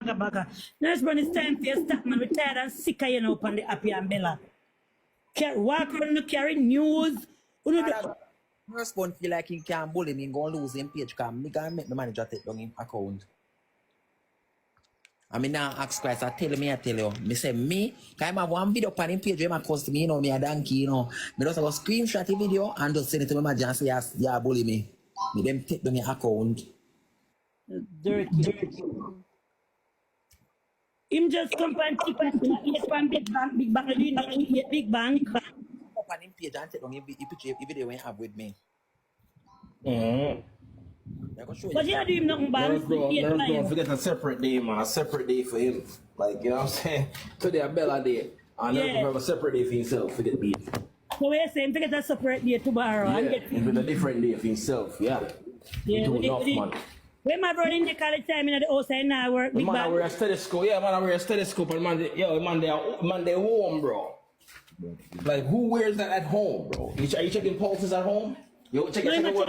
Nurse Brown, it's time for you stop, man. We're tired and sick of you now upon the Happy and Bella. Walk around, carry news. Nurse Brown feel like he can't bully me and go lose him page because me can make the manager take down him account. I mean now ask Christ, I tell you. Me say me, cause I have one video on him page where my cost me, you know, me a donkey, you know. Me just have a screenshot the video and just send it to my manager and say, yeah, bully me. Me them take down your account. Dirty. Him just come and tip and yes, one big bang, you know, big bang. Up on him page and take down the picture, the video when you have with me. But you do him nothing bad. Don't forget a separate day, man. A separate day for him. Like, you know what I'm saying? Today a Bella day. And then have a separate day for himself. Forget me. So we're saying forget a separate day tomorrow. Yeah, and get even a different day for himself. Yeah. Man. When my brother in the college time in the house and now work big man, bag. I wear a stethoscope. Yeah, man, I wear a stethoscope. And man, they home, bro. Like, who wears that at home, bro? Are you checking pulses at home? You checking